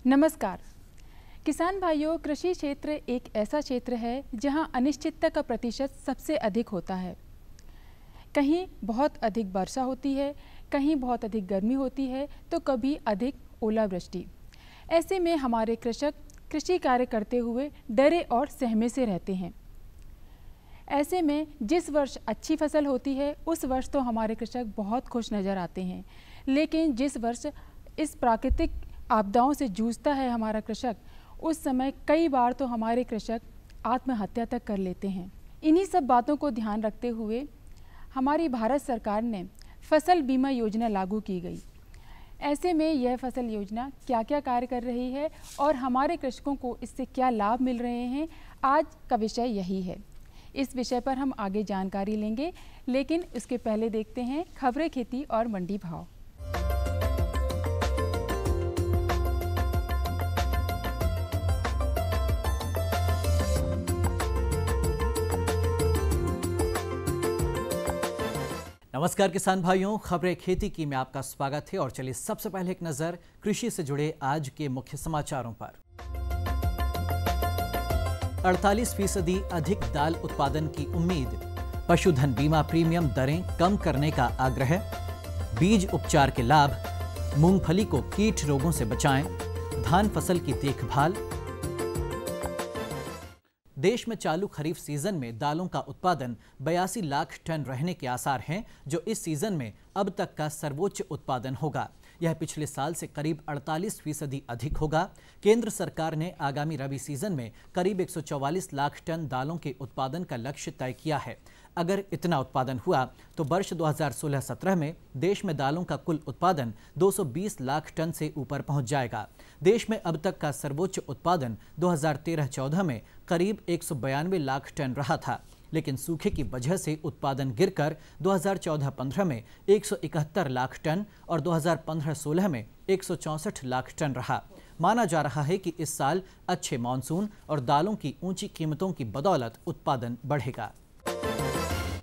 नमस्कार किसान भाइयों, कृषि क्षेत्र एक ऐसा क्षेत्र है जहां अनिश्चितता का प्रतिशत सबसे अधिक होता है। कहीं बहुत अधिक वर्षा होती है, कहीं बहुत अधिक गर्मी होती है, तो कभी अधिक ओलावृष्टि। ऐसे में हमारे कृषक कृषि कार्य करते हुए डरे और सहमे से रहते हैं। ऐसे में जिस वर्ष अच्छी फसल होती है उस वर्ष तो हमारे कृषक बहुत खुश नज़र आते हैं, लेकिन जिस वर्ष इस प्राकृतिक आपदाओं से जूझता है हमारा कृषक, उस समय कई बार तो हमारे कृषक आत्महत्या तक कर लेते हैं। इन्हीं सब बातों को ध्यान रखते हुए हमारी भारत सरकार ने फसल बीमा योजना लागू की गई। ऐसे में यह फसल योजना क्या क्या कार्य कर रही है और हमारे कृषकों को इससे क्या लाभ मिल रहे हैं, आज का विषय यही है। इस विषय पर हम आगे जानकारी लेंगे, लेकिन उसके पहले देखते हैं खबरें खेती और मंडी भाव। नमस्कार किसान भाइयों, खबरें खेती की में आपका स्वागत है। और चलिए सबसे पहले एक नजर कृषि से जुड़े आज के मुख्य समाचारों पर। 48% अधिक दाल उत्पादन की उम्मीद, पशुधन बीमा प्रीमियम दरें कम करने का आग्रह, बीज उपचार के लाभ, मूंगफली को कीट रोगों से बचाएं, धान फसल की देखभाल। देश में चालू खरीफ सीजन में दालों का उत्पादन 82 लाख टन रहने के आसार हैं, जो इस सीजन में अब तक का सर्वोच्च उत्पादन होगा। यह पिछले साल से करीब 48% अधिक होगा। केंद्र सरकार ने आगामी रबी सीजन में करीब 144 लाख टन दालों के उत्पादन का लक्ष्य तय किया है। अगर इतना उत्पादन हुआ तो वर्ष 2016-17 में देश में दालों का कुल उत्पादन 220 लाख टन से ऊपर पहुंच जाएगा। देश में अब तक का सर्वोच्च उत्पादन 2013-14 में करीब 192 लाख टन रहा था, लेकिन सूखे की वजह से उत्पादन गिरकर 2014-15 में 171 लाख टन और 2015-16 में 164 लाख टन रहा। माना जा रहा है कि इस साल अच्छे मानसून और दालों की ऊंची कीमतों की बदौलत उत्पादन बढ़ेगा।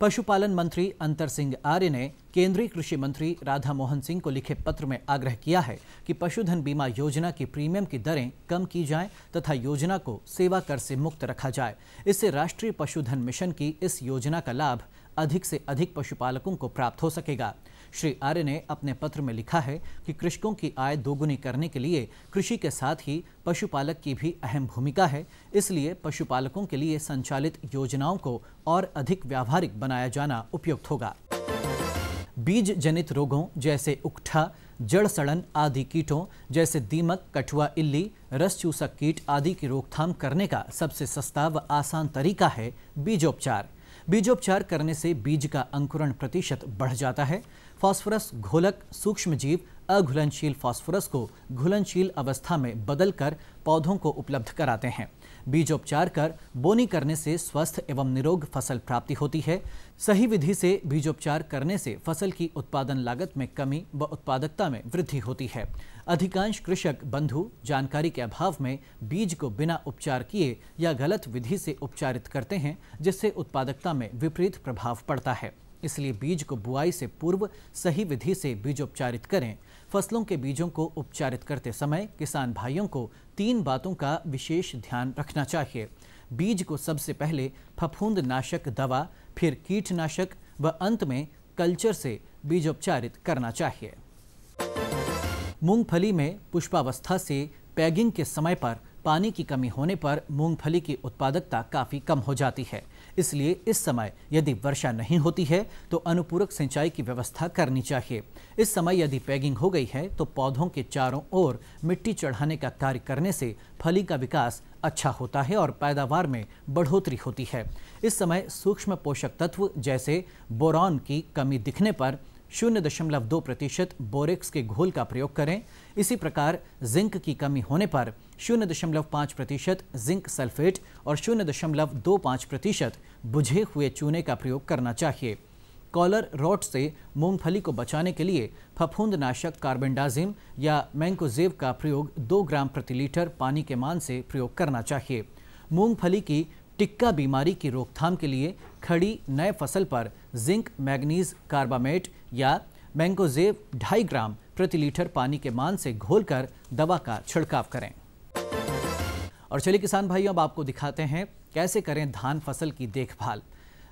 पशुपालन मंत्री अंतर सिंह आर्य ने केंद्रीय कृषि मंत्री राधा मोहन सिंह को लिखे पत्र में आग्रह किया है कि पशुधन बीमा योजना की प्रीमियम की दरें कम की जाएं तथा योजना को सेवा कर से मुक्त रखा जाए। इससे राष्ट्रीय पशुधन मिशन की इस योजना का लाभ अधिक से अधिक पशुपालकों को प्राप्त हो सकेगा। श्री आर्य ने अपने पत्र में लिखा है कि कृषकों की आय दोगुनी करने के लिए कृषि के साथ ही पशुपालक की भी अहम भूमिका है। इसलिए पशुपालकों के लिए संचालित योजनाओं को और अधिक व्यावहारिक बनाया जाना उपयुक्त होगा। बीज जनित रोगों जैसे उकठा, जड़ सड़न आदि कीटों जैसे दीमक, कठुआ इल्ली, रस चूसक कीट आदि की रोकथाम करने का सबसे सस्ता व आसान तरीका है बीजोपचार। बीजोपचार करने से बीज का अंकुरण प्रतिशत बढ़ जाता है। फास्फोरस घोलक सूक्ष्म जीव अघुलनशील फास्फोरस को घुलनशील अवस्था में बदलकर पौधों को उपलब्ध कराते हैं। बीजोपचार कर बोनी करने से स्वस्थ एवं निरोग फसल प्राप्ति होती है। सही विधि से बीजोपचार करने से फसल की उत्पादन लागत में कमी व उत्पादकता में वृद्धि होती है। अधिकांश कृषक बंधु जानकारी के अभाव में बीज को बिना उपचार किए या गलत विधि से उपचारित करते हैं, जिससे उत्पादकता में विपरीत प्रभाव पड़ता है। इसलिए बीज को बुआई से पूर्व सही विधि से बीजोपचारित करें। फसलों के बीजों को उपचारित करते समय किसान भाइयों को 3 बातों का विशेष ध्यान रखना चाहिए। बीज को सबसे पहले फफूंद नाशक दवा, फिर कीटनाशक व अंत में कल्चर से बीजोपचारित करना चाहिए। मूंगफली में पुष्पावस्था से पैगिंग के समय पर पानी की कमी होने पर मूंगफली की उत्पादकता काफ़ी कम हो जाती है। इसलिए इस समय यदि वर्षा नहीं होती है तो अनुपूरक सिंचाई की व्यवस्था करनी चाहिए। इस समय यदि पैगिंग हो गई है तो पौधों के चारों ओर मिट्टी चढ़ाने का कार्य करने से फली का विकास अच्छा होता है और पैदावार में बढ़ोतरी होती है। इस समय सूक्ष्म पोषक तत्व जैसे बोरॉन की कमी दिखने पर 0.2% बोरेक्स के घोल का प्रयोग करें। इसी प्रकार जिंक की कमी होने पर 0.5% जिंक सल्फेट और 0.25% बुझे हुए चूने का प्रयोग करना चाहिए। कॉलर रॉट से मूंगफली को बचाने के लिए फफूंदनाशक कार्बेंडाजिम या मैंकोजेब का प्रयोग 2 ग्राम प्रति लीटर पानी के मान से प्रयोग करना चाहिए। मूंगफली की टिक्का बीमारी की रोकथाम के लिए खड़ी नए फसल पर जिंक मैग्नीज कार्बामेट या मैंकोजेब 2.5 ग्राम प्रति लीटर पानी के मान से घोलकर दवा का छिड़काव करें। और चलिए किसान भाइयों, अब आपको दिखाते हैं कैसे करें धान फसल की देखभाल।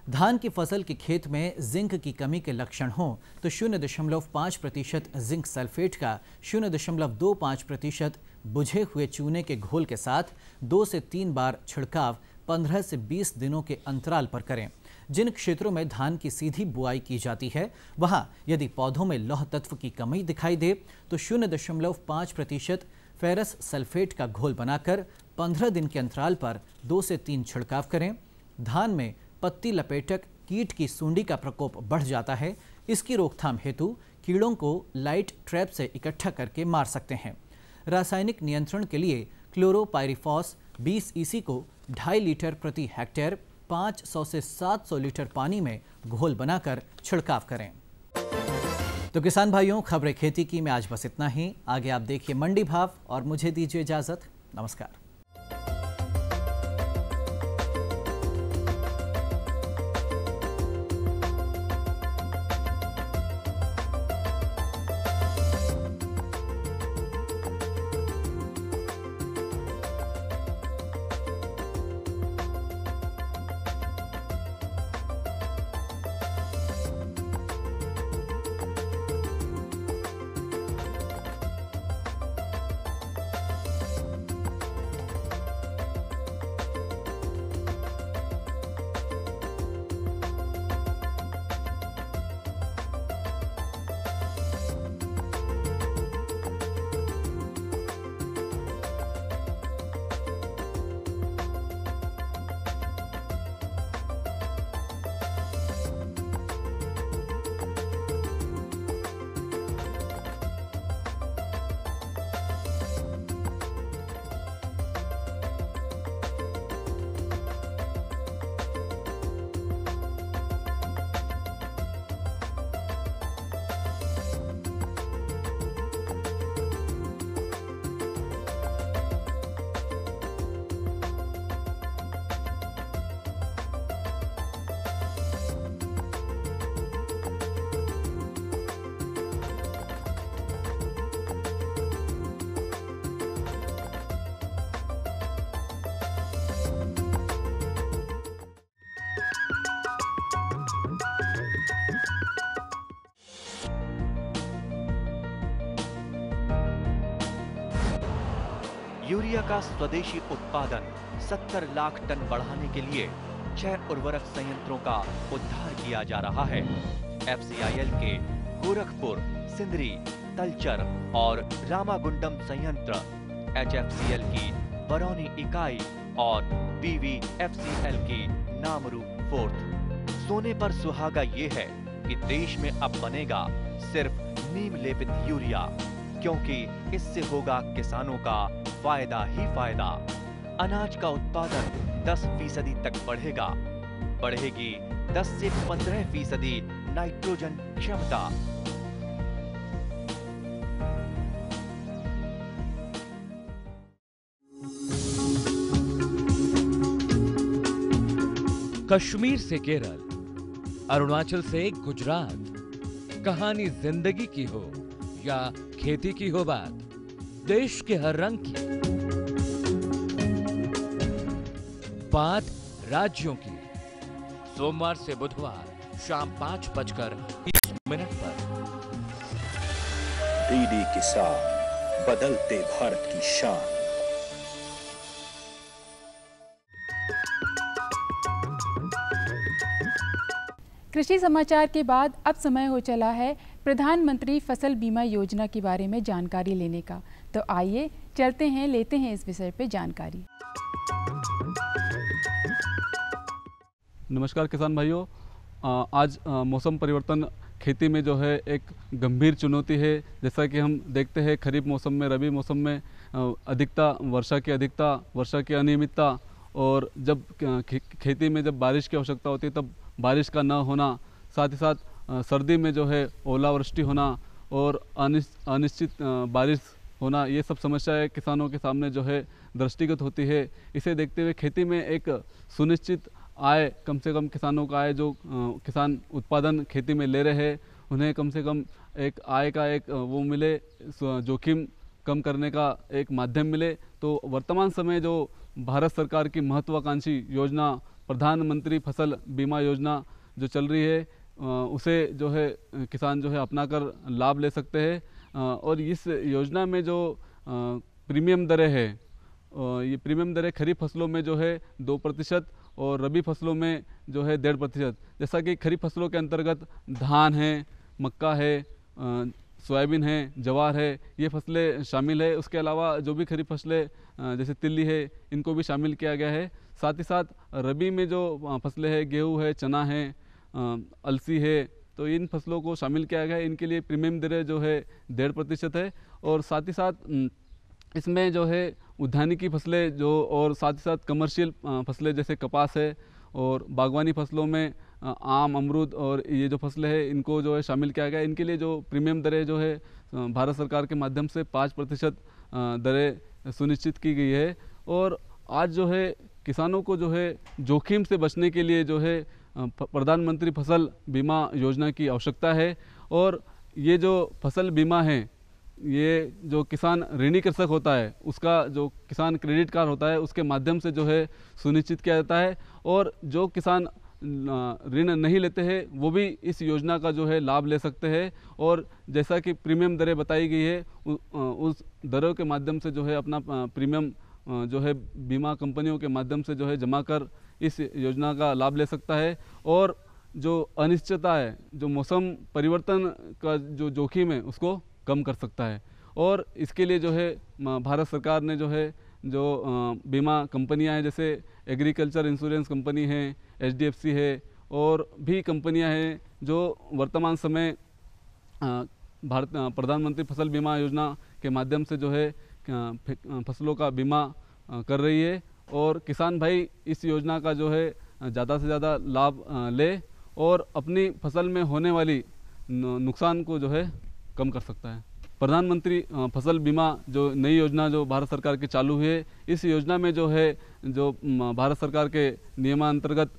धान की फसल के खेत में जिंक की कमी के लक्षण हों तो 0.5% जिंक सल्फेट का 0.25% बुझे हुए चूने के घोल के साथ 2 से 3 बार छिड़काव 15 से 20 दिनों के अंतराल पर करें। जिन क्षेत्रों में धान की सीधी बुआई की जाती है वहां यदि पौधों में लौह तत्व की कमी दिखाई दे तो 0.5% फेरस सल्फेट का घोल बनाकर 15 दिन के अंतराल पर 2 से 3 छिड़काव करें। धान में पत्ती लपेटक कीट की सूंडी का प्रकोप बढ़ जाता है। इसकी रोकथाम हेतु कीड़ों को लाइट ट्रैप से इकट्ठा करके मार सकते हैं। रासायनिक नियंत्रण के लिए क्लोरोपाइरिफॉस 20 EC को 2.5 लीटर प्रति हेक्टेयर 500 से 700 लीटर पानी में घोल बनाकर छिड़काव करें। तो किसान भाइयों, खबरें खेती की में आज बस इतना ही। आगे आप देखिए मंडी भाव और मुझे दीजिए इजाजत। नमस्कार। यूरिया का स्वदेशी उत्पादन 70 लाख टन बढ़ाने के लिए 6 उर्वरक संयंत्रों का उद्धार किया जा रहा है। FCIL के गोरखपुर, सिंदरी, तलचर और रामागुंडम संयंत्र, HFCL की बरौनी इकाई और PVFCL की नामरू फोर्थ। सोने पर सुहागा ये है कि देश में अब बनेगा सिर्फ नीम लेपित यूरिया, क्योंकि इससे होगा किसानों का फायदा ही फायदा। अनाज का उत्पादन 10% तक बढ़ेगा। बढ़ेगी 10 से 15% नाइट्रोजन क्षमता। कश्मीर से केरल, अरुणाचल से गुजरात, कहानी जिंदगी की हो या खेती की हो बात, देश के हर रंग की बात राज्यों की। सोमवार से बुधवार शाम 5:30 पर डीडी किसान, बदलते भारत की शान। कृषि समाचार के बाद अब समय हो चला है प्रधानमंत्री फसल बीमा योजना के बारे में जानकारी लेने का। तो आइए चलते हैं, लेते हैं इस विषय पे जानकारी। नमस्कार किसान भाइयों, आज मौसम परिवर्तन खेती में जो है एक गंभीर चुनौती है। जैसा कि हम देखते हैं खरीफ मौसम में, रबी मौसम में अधिकता, वर्षा की अनियमितता, और जब खेती में जब बारिश की आवश्यकता होती है तब बारिश का न होना, साथ ही साथ सर्दी में जो है ओलावृष्टि होना और अनिश्चित बारिश होना, ये सब समस्याएं किसानों के सामने जो है दृष्टिगत होती है। इसे देखते हुए खेती में एक सुनिश्चित आय, कम से कम किसानों का आय जो किसान उत्पादन खेती में ले रहे हैं, उन्हें कम से कम एक आय का एक वो मिले, जोखिम कम करने का एक माध्यम मिले। तो वर्तमान समय जो भारत सरकार की महत्वाकांक्षी योजना प्रधानमंत्री फसल बीमा योजना जो चल रही है, उसे जो है किसान जो है अपना कर लाभ ले सकते हैं। और इस योजना में जो प्रीमियम दरें है, ये प्रीमियम दरें खरीफ फसलों में जो है 2% और रबी फसलों में जो है 1.5%। जैसा कि खरीफ फसलों के अंतर्गत धान है, मक्का है, सोयाबीन है, जवार है, ये फसलें शामिल है। उसके अलावा जो भी खरीफ फसलें जैसे तिल्ली है, इनको भी शामिल किया गया है। साथ ही साथ रबी में जो फसलें हैं, गेहूँ है, चना है, अलसी है, तो इन फसलों को शामिल किया गया है। इनके लिए प्रीमियम दरें जो है 1.5% है। और साथ ही साथ इसमें जो है उद्यानिकी फसलें जो और साथ ही साथ कमर्शियल फसलें जैसे कपास है और बागवानी फसलों में आम, अमरूद और ये जो फसलें हैं, इनको जो है शामिल किया गया है। इनके लिए जो प्रीमियम दरें जो है भारत सरकार के माध्यम से 5% दरें सुनिश्चित की गई है। और आज जो है किसानों को जो है जोखिम से बचने के लिए जो है प्रधानमंत्री फसल बीमा योजना की आवश्यकता है। और ये जो फसल बीमा है, ये जो किसान ऋणी कृषक होता है, उसका जो किसान क्रेडिट कार्ड होता है, उसके माध्यम से जो है सुनिश्चित किया जाता है। और जो किसान ऋण नहीं लेते हैं, वो भी इस योजना का जो है लाभ ले सकते हैं। और जैसा कि प्रीमियम दरें बताई गई है, उस दरों के माध्यम से जो है अपना प्रीमियम जो है बीमा कंपनियों के माध्यम से जो है जमा कर इस योजना का लाभ ले सकता है। और जो अनिश्चितता है, जो मौसम परिवर्तन का जो जोखिम है, उसको कम कर सकता है। और इसके लिए जो है भारत सरकार ने जो है जो बीमा कंपनियां हैं, जैसे एग्रीकल्चर इंश्योरेंस कंपनी है, HDFC है, और भी कंपनियां हैं जो वर्तमान समय प्रधानमंत्री फसल बीमा योजना के माध्यम से जो है फसलों का बीमा कर रही है। और किसान भाई इस योजना का जो है ज़्यादा से ज़्यादा लाभ ले और अपनी फसल में होने वाली नुकसान को जो है कम कर सकता है। प्रधानमंत्री फसल बीमा जो नई योजना जो भारत सरकार की चालू हुई है, इस योजना में जो है जो भारत सरकार के नियमांतर्गत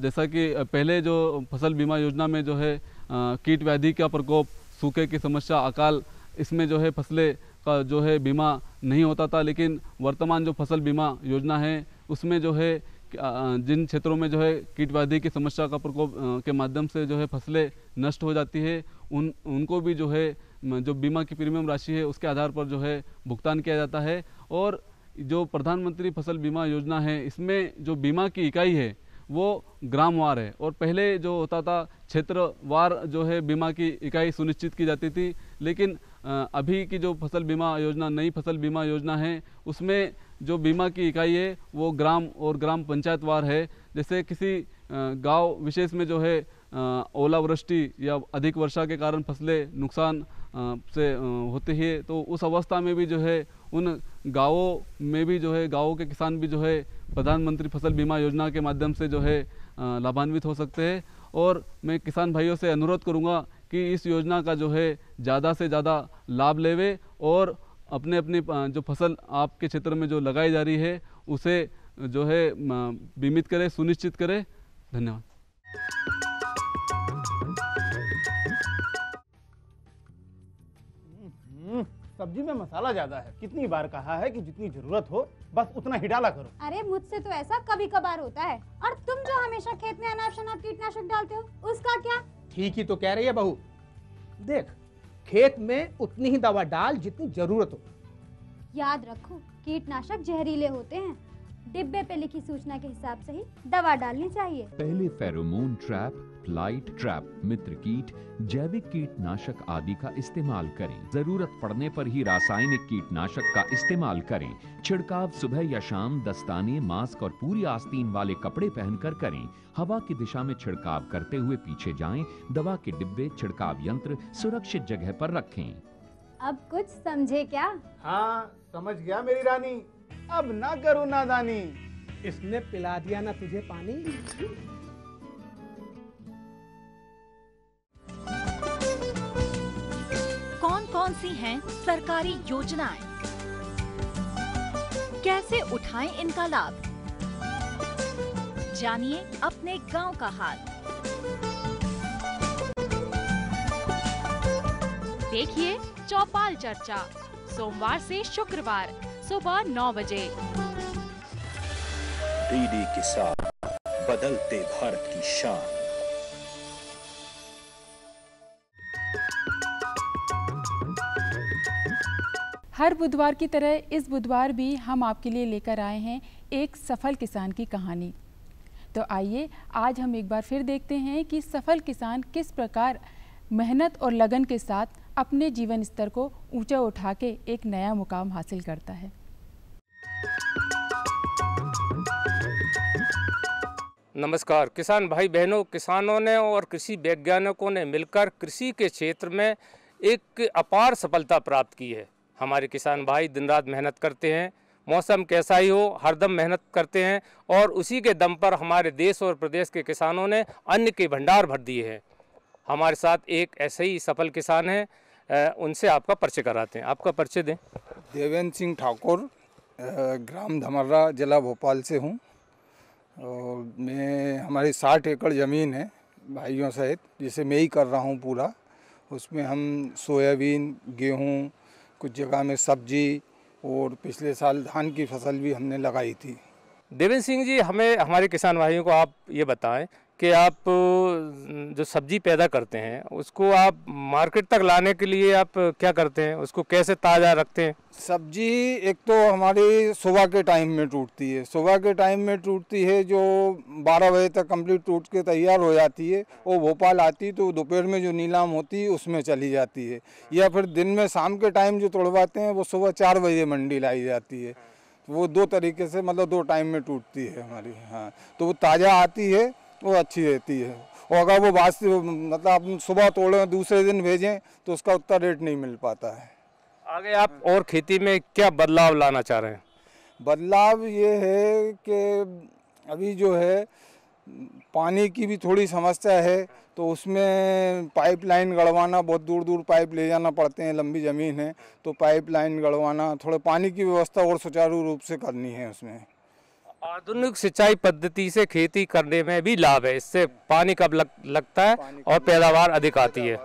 जैसा कि पहले जो फसल बीमा योजना में जो है कीट व्याधि का प्रकोप, सूखे की समस्या, अकाल, इसमें जो है फसलें का जो है बीमा नहीं होता था। लेकिन वर्तमान जो फसल बीमा योजना है, उसमें जो है जिन क्षेत्रों में जो है कीट व्याधि की समस्या का प्रकोप के माध्यम से जो है फसलें नष्ट हो जाती है, उनको भी जो है जो बीमा की प्रीमियम राशि है, उसके आधार पर जो है भुगतान किया जाता है। और जो प्रधानमंत्री फसल बीमा योजना है, इसमें जो बीमा की इकाई है वो ग्रामवार है। और पहले जो होता था क्षेत्रवार जो है बीमा की इकाई सुनिश्चित की जाती थी। लेकिन अभी की जो फसल बीमा योजना, नई फसल बीमा योजना है, उसमें जो बीमा की इकाई है वो ग्राम और ग्राम पंचायत वार है। जैसे किसी गांव विशेष में जो है ओलावृष्टि या अधिक वर्षा के कारण फसलें नुकसान से होती है, तो उस अवस्था में भी जो है उन गांवों में भी जो है गांवों के किसान भी जो है प्रधानमंत्री फसल बीमा योजना के माध्यम से जो है लाभान्वित हो सकते हैं। और मैं किसान भाइयों से अनुरोध करूंगा कि इस योजना का जो है ज़्यादा से ज़्यादा लाभ लेवे और अपने अपनी जो फसल आपके क्षेत्र में जो लगाई जा रही है, उसे जो है बीमित करें, सुनिश्चित करें। धन्यवाद। सब्जी में मसाला ज्यादा है। कितनी बार कहा है कि जितनी जरूरत हो बस उतना ही डाला करो। अरे मुझसे तो ऐसा कभी कभार होता है। और तुम जो हमेशा खेत में अनाप शनाप कीटनाशक डालते हो, उसका क्या? ठीक ही तो कह रही है बहू। देख, खेत में उतनी ही दवा डाल जितनी जरूरत हो। याद रखो, कीटनाशक जहरीले होते हैं। डिब्बे पे लिखी सूचना के हिसाब से ही दवा डालनी चाहिए। पहले फेरोमोन ट्रैप, फ्लाइट ट्रैप, मित्र कीट, जैविक कीटनाशक आदि का इस्तेमाल करें। जरूरत पड़ने पर ही रासायनिक कीटनाशक का इस्तेमाल करें। छिड़काव सुबह या शाम दस्ताने, मास्क और पूरी आस्तीन वाले कपड़े पहनकर करें। हवा की दिशा में छिड़काव करते हुए पीछे जाएं। दवा के डिब्बे, छिड़काव यंत्र सुरक्षित जगह पर रखें। अब कुछ समझे क्या? हाँ, समझ गया मेरी रानी। अब ना करो नादानी। इसने पिला दिया ना तुझे पानी। कौन कौन सी हैं सरकारी योजनाएं? कैसे उठाएं इनका लाभ? जानिए अपने गांव का हाल। देखिए चौपाल चर्चा सोमवार से शुक्रवार सुबह 9 बजे। डीडी किसान, बदलते भारत की शान। हर बुधवार की तरह इस बुधवार भी हम आपके लिए लेकर आए हैं एक सफल किसान की कहानी। तो आइए आज हम एक बार फिर देखते हैं कि सफल किसान किस प्रकार मेहनत और लगन के साथ अपने जीवन स्तर को ऊंचा उठा के एक नया मुकाम हासिल करता है। नमस्कार किसान भाई बहनों, किसानों ने और कृषि वैज्ञानिकों ने मिलकर कृषि के क्षेत्र में एक अपार सफलता प्राप्त की है। हमारे किसान भाई दिन रात मेहनत करते हैं, मौसम कैसा ही हो हरदम मेहनत करते हैं और उसी के दम पर हमारे देश और प्रदेश के किसानों ने अन्न के भंडार भर दिए हैं। हमारे साथ एक ऐसे ही सफल किसान हैं, उनसे आपका परिचय कराते हैं। आपका परिचय दें। देवेंद्र सिंह ठाकुर, ग्राम धमर्रा, जिला भोपाल से हूँ और मैं हमारी 60 एकड़ ज़मीन है भाइयों सहित, जिसे मैं ही कर रहा हूँ पूरा। उसमें हम सोयाबीन, गेहूँ, कुछ जगह में सब्जी और पिछले साल धान की फसल भी हमने लगाई थी। देवेंद्र सिंह जी, हमें हमारे किसान भाइयों को आप ये बताएं कि आप जो सब्जी पैदा करते हैं उसको आप मार्केट तक लाने के लिए आप क्या करते हैं, उसको कैसे ताज़ा रखते हैं? सब्जी एक तो हमारी सुबह के टाइम में टूटती है, सुबह के टाइम में टूटती है जो 12 बजे तक कंप्लीट टूट के तैयार हो जाती है। वो भोपाल आती तो दोपहर में जो नीलाम होती है उसमें चली जाती है, या फिर दिन में शाम के टाइम जो तोड़वाते हैं वो सुबह 4 बजे मंडी लाई जाती है। वो दो तरीके से मतलब 2 टाइम में टूटती है हमारी। हाँ, तो वो ताज़ा आती है, वो अच्छी रहती है। और अगर वो बासी मतलब आप सुबह तोड़ें दूसरे दिन भेजें तो उसका उतना रेट नहीं मिल पाता है। आगे आप और खेती में क्या बदलाव लाना चाह रहे हैं? बदलाव ये है कि अभी जो है पानी की भी थोड़ी समस्या है, तो उसमें पाइपलाइन गड़वाना, बहुत दूर दूर पाइप ले जाना पड़ते हैं, लंबी ज़मीन है तो पाइपलाइन गड़वाना, थोड़े पानी की व्यवस्था और सुचारू रूप से करनी है। उसमें आधुनिक सिंचाई पद्धति से खेती करने में भी लाभ है, इससे पानी कब लगता है और पैदावार अधिक आती है।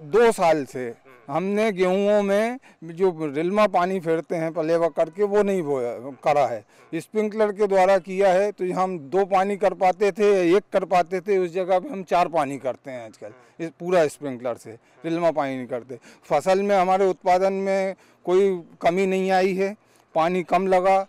2 साल से हमने गेहूँों में जो रिल्मा पानी फेरते हैं पलेवा करके वो नहीं करा है, स्प्रिंकलर के द्वारा किया है। तो हम 2 पानी कर पाते थे, 1 कर पाते थे, उस जगह पे हम 4 पानी करते हैं आजकल, इस पूरा स्प्रिंकलर से, रिल्मा पानी नहीं करते। फसल में हमारे उत्पादन में कोई कमी नहीं आई है, पानी कम लगा,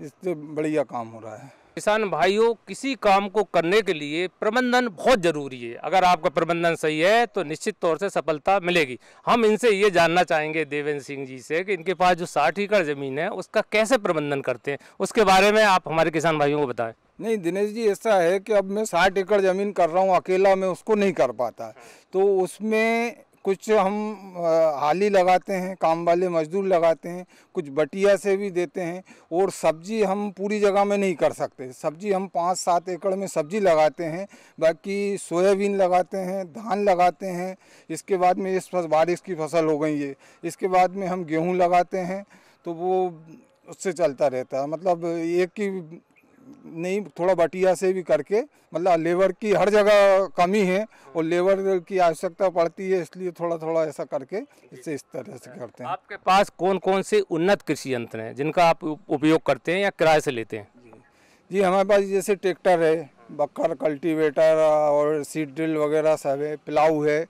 इससे बढ़िया काम हो रहा है। किसान भाइयों, किसी काम को करने के लिए प्रबंधन बहुत जरूरी है। अगर आपका प्रबंधन सही है तो निश्चित तौर से सफलता मिलेगी। हम इनसे ये जानना चाहेंगे देवेंद्र सिंह जी से कि इनके पास जो 60 एकड़ ज़मीन है उसका कैसे प्रबंधन करते हैं, उसके बारे में आप हमारे किसान भाइयों को बताएं। नहीं दिनेश जी, ऐसा है कि अब मैं 60 एकड़ ज़मीन कर रहा हूँ, अकेला मैं उसको नहीं कर पाता, तो उसमें कुछ हम हाली लगाते हैं, काम वाले मजदूर लगाते हैं, कुछ बटिया से भी देते हैं। और सब्जी हम पूरी जगह में नहीं कर सकते, सब्जी हम 5-7 एकड़ में सब्जी लगाते हैं, बाकी सोयाबीन लगाते हैं, धान लगाते हैं। इसके बाद में इस बारिश की फसल हो गई है, इसके बाद में हम गेहूं लगाते हैं, तो वो उससे चलता रहता है। मतलब एक ही नहीं, थोड़ा बटिया से भी करके, मतलब लेबर की हर जगह कमी है और लेबर की आवश्यकता पड़ती है, इसलिए थोड़ा थोड़ा ऐसा करके इससे इस तरह से करते हैं। आपके पास कौन कौन से उन्नत कृषि यंत्र हैं जिनका आप उपयोग करते हैं या किराए से लेते हैं? जी हमारे पास जैसे ट्रैक्टर है, बक्कर, कल्टीवेटर और सीड ड्रिल वगैरह सब है, प्लाऊ है,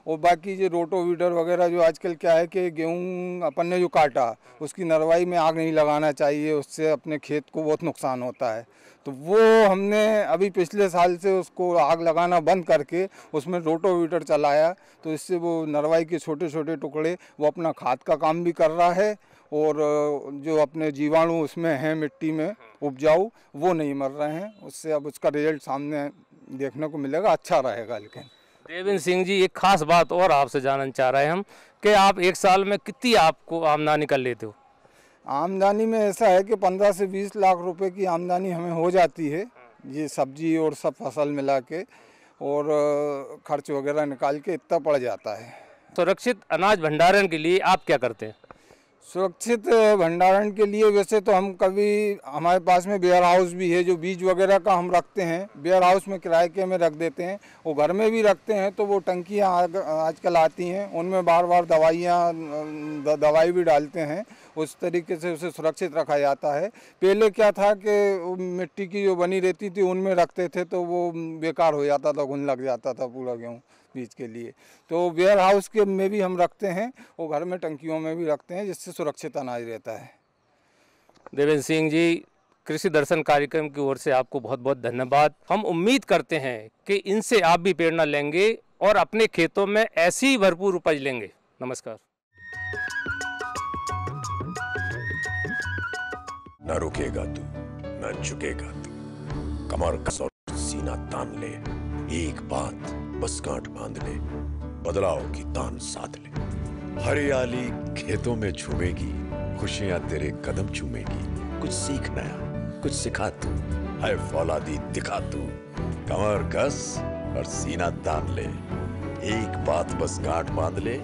और बाकी जो रोटोवीडर वगैरह, जो आजकल क्या है कि गेहूं अपन ने जो काटा उसकी नरवाई में आग नहीं लगाना चाहिए, उससे अपने खेत को बहुत नुकसान होता है। तो वो हमने अभी पिछले साल से उसको आग लगाना बंद करके उसमें रोटोवीडर चलाया, तो इससे वो नरवाई के छोटे छोटे टुकड़े वो अपना खाद का काम भी कर रहा है, और जो अपने जीवाणु उसमें हैं मिट्टी में उपजाऊ वो नहीं मर रहे हैं। उससे अब उसका रिजल्ट सामने देखने को मिलेगा, अच्छा रहेगा। लेकिन देवेंद्र सिंह जी, एक खास बात और आपसे जानना चाह रहे हैं हम कि आप एक साल में कितनी आपको आमदनी कर लेते हो? आमदनी में ऐसा है कि 15 से 20 लाख रुपए की आमदनी हमें हो जाती है, ये सब्जी और सब फसल मिला के, और खर्च वगैरह निकाल के इतना पड़ जाता है। सुरक्षित अनाज भंडारण के लिए आप क्या करते हैं? सुरक्षित भंडारण के लिए वैसे तो हम कभी हमारे पास में वेयर हाउस भी है, जो बीज वगैरह का हम रखते हैं वेयर हाउस में किराए के में रख देते हैं। वो घर में भी रखते हैं तो वो टंकियाँ आजकल आती हैं, उनमें बार बार दवाई भी डालते हैं, उस तरीके से उसे सुरक्षित रखा जाता है। पहले क्या था कि मिट्टी की जो बनी रहती थी उनमें रखते थे तो वो बेकार हो जाता था, घुन लग जाता था पूरा गेहूँ बीज के लिए। तो वेयर हाउस के में भी हम रखते हैं और घर में टंकियों में भी रखते हैं, जिससे सुरक्षित अनाज रहता है। देवेंद्र सिंह जी, कृषि दर्शन कार्यक्रम की ओर से आपको बहुत बहुत धन्यवाद। हम उम्मीद करते हैं कि इनसे आप भी प्रेरणा लेंगे और अपने खेतों में ऐसी ही भरपूर उपज लेंगे। नमस्कार। न रुकेगा तू, न झुकेगा तू, कमर कस और सीना तान ले, एक बात बस गांठ बांध ले, बदलाव की तान साध ले। हरियाली खेतों में झूमेगी, खुशियां तेरे कदम चूमेगी। कुछ सीख नया, कुछ सिखा तू, है फौलादी दिखा तू, कमर कस और सीना तान ले, एक बात बस गांठ बांध ले,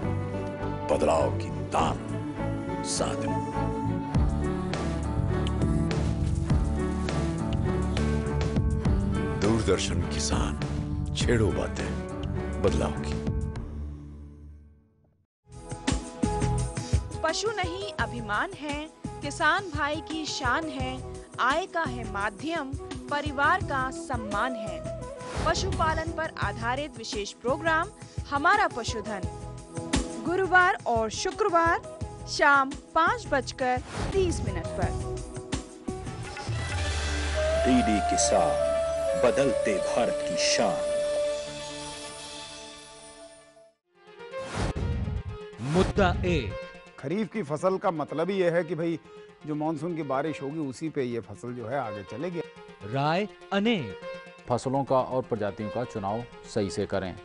बदलाव की तान साध ले। दूरदर्शन किसान, छेड़ो बातें बदलाव की। पशु नहीं अभिमान है, किसान भाई की शान है, आय का है माध्यम, परिवार का सम्मान है। पशुपालन पर आधारित विशेष प्रोग्राम हमारा पशुधन, गुरुवार और शुक्रवार शाम 5:30 पर। डीडी किसान, बदलते भारत की शान। मुद्दा एक, खरीफ की फसल का मतलब ही यह है कि भाई जो मानसून की बारिश होगी उसी पे ये फसल जो है आगे चलेगी। राय अनेक, फसलों का और प्रजातियों का चुनाव सही से करें।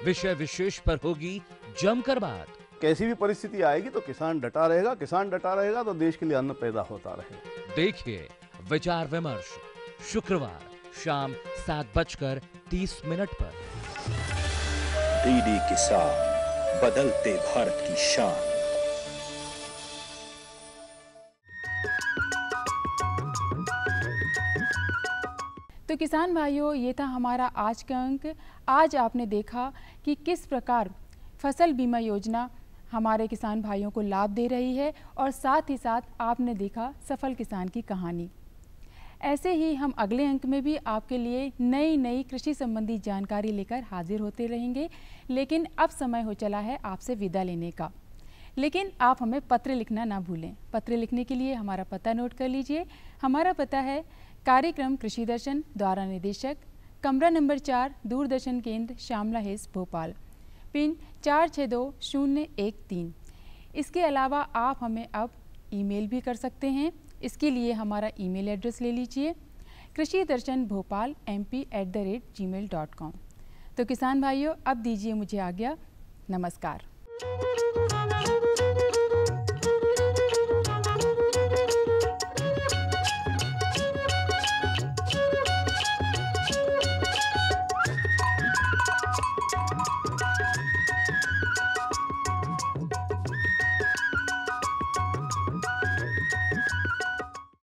विषय विशेष पर होगी जमकर बात। कैसी भी परिस्थिति आएगी तो किसान डटा रहेगा, किसान डटा रहेगा तो देश के लिए अन्न पैदा होता रहेगा। देखिए विचार विमर्श शुक्रवार शाम 7:30 पर। डीडी किसान, बदलते भारत की शान। तो किसान भाइयों, ये था हमारा आज का अंक। आज आपने देखा कि किस प्रकार फसल बीमा योजना हमारे किसान भाइयों को लाभ दे रही है और साथ ही साथ आपने देखा सफल किसान की कहानी। ऐसे ही हम अगले अंक में भी आपके लिए नई नई कृषि संबंधी जानकारी लेकर हाजिर होते रहेंगे, लेकिन अब समय हो चला है आपसे विदा लेने का। लेकिन आप हमें पत्र लिखना ना भूलें। पत्र लिखने के लिए हमारा पता नोट कर लीजिए। हमारा पता है कार्यक्रम कृषि दर्शन, द्वारा निदेशक, कमरा नंबर 4, दूरदर्शन केंद्र, शामला हिल्स, भोपाल, पिन 462013। इसके अलावा आप हमें अब ईमेल भी कर सकते हैं। इसके लिए हमारा ईमेल एड्रेस ले लीजिए, कृषि दर्शन भोपाल mp@gmail.com। तो किसान भाइयों, अब दीजिए मुझे आज्ञा। नमस्कार।